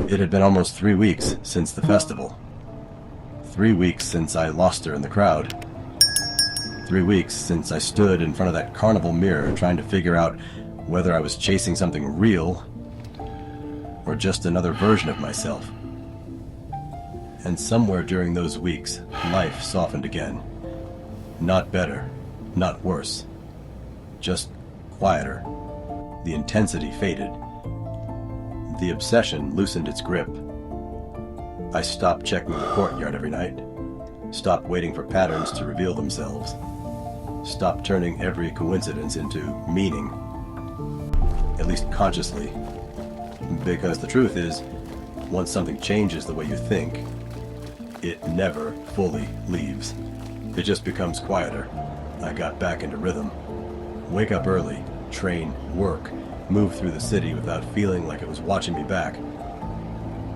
It had been almost 3 weeks since the festival. 3 weeks since I lost her in the crowd. 3 weeks since I stood in front of that carnival mirror trying to figure out whether I was chasing something real or just another version of myself. And somewhere during those weeks, life softened again. Not better, not worse. Just quieter. The intensity faded. The obsession loosened its grip. I stopped checking the courtyard every night. Stopped waiting for patterns to reveal themselves. Stopped turning every coincidence into meaning. At least consciously. Because the truth is, once something changes the way you think, it never fully leaves. It just becomes quieter. I got back into rhythm. Wake up early, train, work, move through the city without feeling like it was watching me back.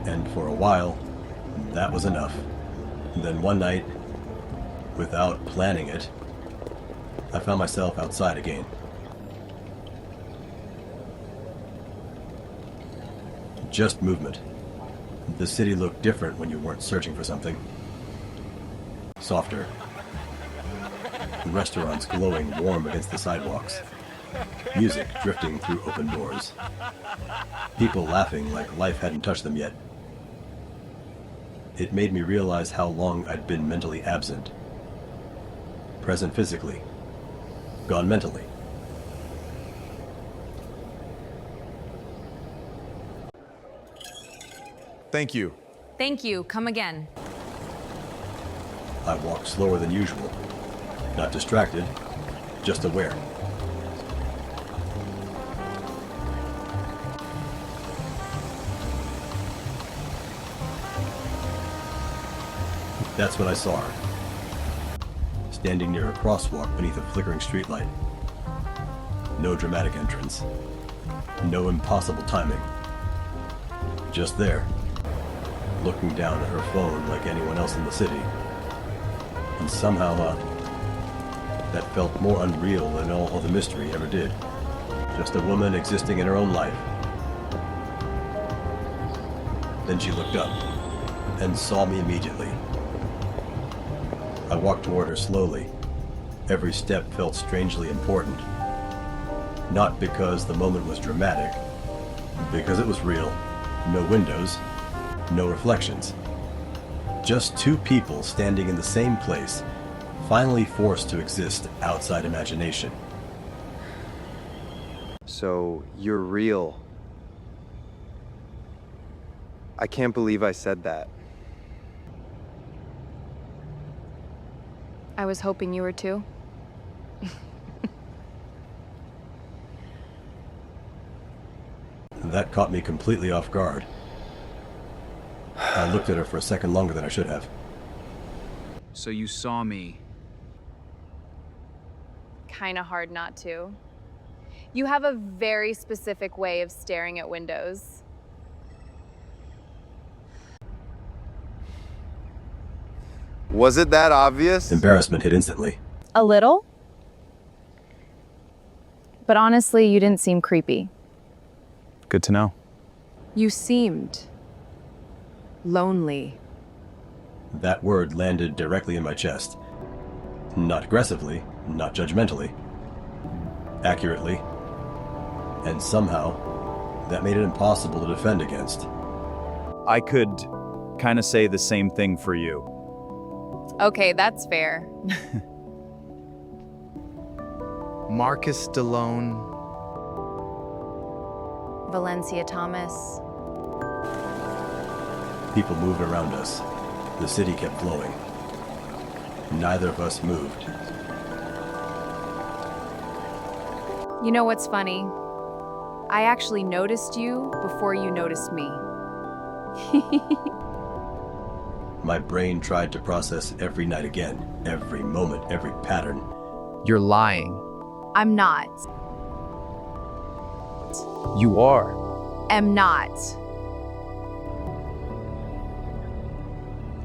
And for a while, that was enough. Then one night, without planning it, I found myself outside again. Just movement. The city looked different when you weren't searching for something. Softer. Restaurants glowing warm against the sidewalks. Music drifting through open doors. People laughing like life hadn't touched them yet. It made me realize how long I'd been mentally absent. Present physically. Gone mentally. Thank you. Thank you. Come again. I walked slower than usual. Not distracted, just aware. That's when I saw her. Standing near a crosswalk beneath a flickering streetlight. No dramatic entrance. No impossible timing. Just there. Looking down at her phone like anyone else in the city. And somehow, that felt more unreal than all the mystery ever did. Just a woman existing in her own life. Then she looked up and saw me immediately. I walked toward her slowly. Every step felt strangely important. Not because the moment was dramatic, because it was real. No windows, no reflections. Just two people standing in the same place, finally forced to exist outside imagination. So, you're real. I can't believe I said that. I was hoping you were too. That caught me completely off guard. I looked at her for a second longer than I should have. So you saw me. Kinda hard not to. You have a very specific way of staring at windows. Was it that obvious? Embarrassment hit instantly. A little? But honestly, you didn't seem creepy. Good to know. You seemed lonely. That word landed directly in my chest. Not aggressively, not judgmentally. Accurately. And somehow, that made it impossible to defend against. I could kind of say the same thing for you. Okay, that's fair. Marcus Dalone. Valencia Thomas. People moved around us. The city kept flowing. Neither of us moved. You know what's funny? I actually noticed you before you noticed me. My brain tried to process every night again, every moment, every pattern. You're lying. I'm not. You are. Am not.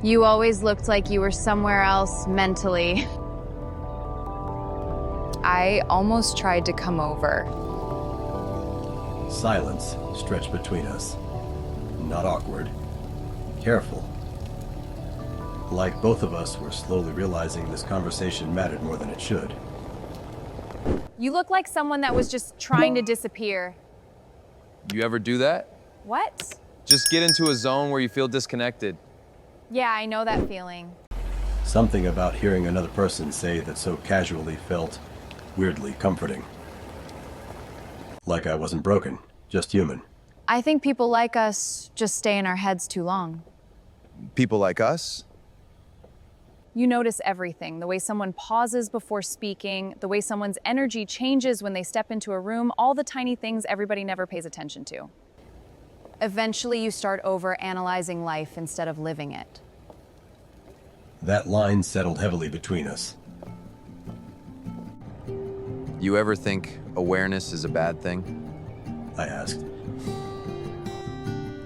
You always looked like you were somewhere else mentally. I almost tried to come over. Silence stretched between us. not awkward. Careful. Like both of us were slowly realizing this conversation mattered more than it should. You look like someone that was just trying to disappear. You ever do that? What? Just get into a zone where you feel disconnected. Yeah, I know that feeling. Something about hearing another person say that so casually felt weirdly comforting. Like I wasn't broken, just human. I think people like us just stay in our heads too long. People like us? You notice everything, the way someone pauses before speaking, the way someone's energy changes when they step into a room, all the tiny things everybody never pays attention to. Eventually, you start over-analyzing life instead of living it. That line settled heavily between us. You ever think awareness is a bad thing? I asked.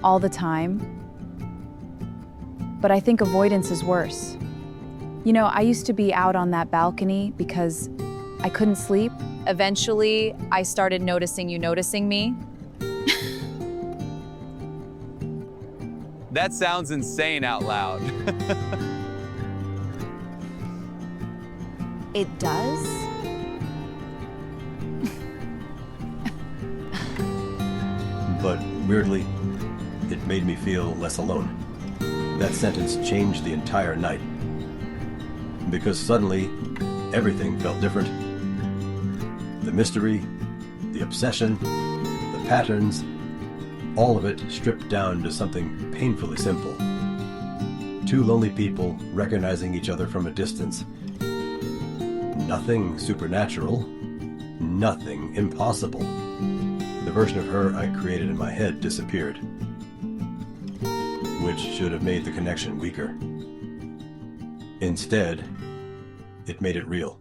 All the time. But I think avoidance is worse. You know, I used to be out on that balcony because I couldn't sleep. Eventually, I started noticing you noticing me. That sounds insane out loud. It does? But weirdly, it made me feel less alone. That sentence changed the entire night. Because suddenly, everything felt different. The mystery, the obsession, the patterns, all of it stripped down to something painfully simple. Two lonely people recognizing each other from a distance. Nothing supernatural, nothing impossible. The version of her I created in my head disappeared, which should have made the connection weaker. Instead, it made it real.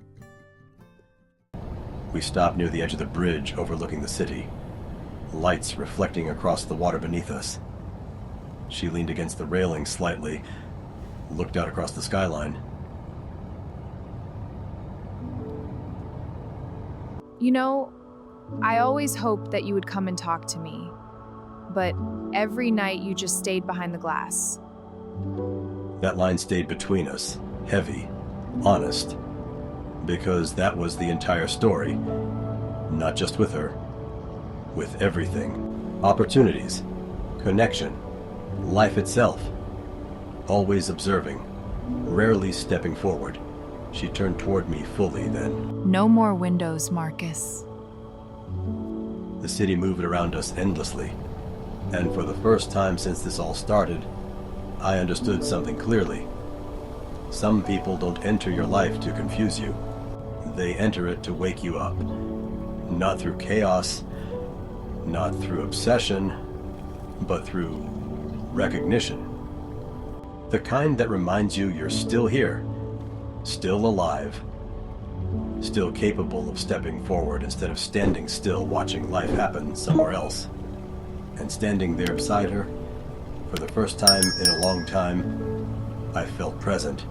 We stopped near the edge of the bridge overlooking the city, lights reflecting across the water beneath us. She leaned against the railing slightly, looked out across the skyline. You know, I always hoped that you would come and talk to me, but every night you just stayed behind the glass. That line stayed between us, heavy, honest, because that was the entire story. Not just with her, with everything. Opportunities, connection, life itself. Always observing, rarely stepping forward. She turned toward me fully then. No more windows, Marcus. The city moved around us endlessly, and for the first time since this all started, I understood something clearly. Some people don't enter your life to confuse you. They enter it to wake you up. Not through chaos, not through obsession, but through recognition. The kind that reminds you you're still here, still alive, still capable of stepping forward instead of standing still watching life happen somewhere else. And standing there beside her, for the first time in a long time, I felt present.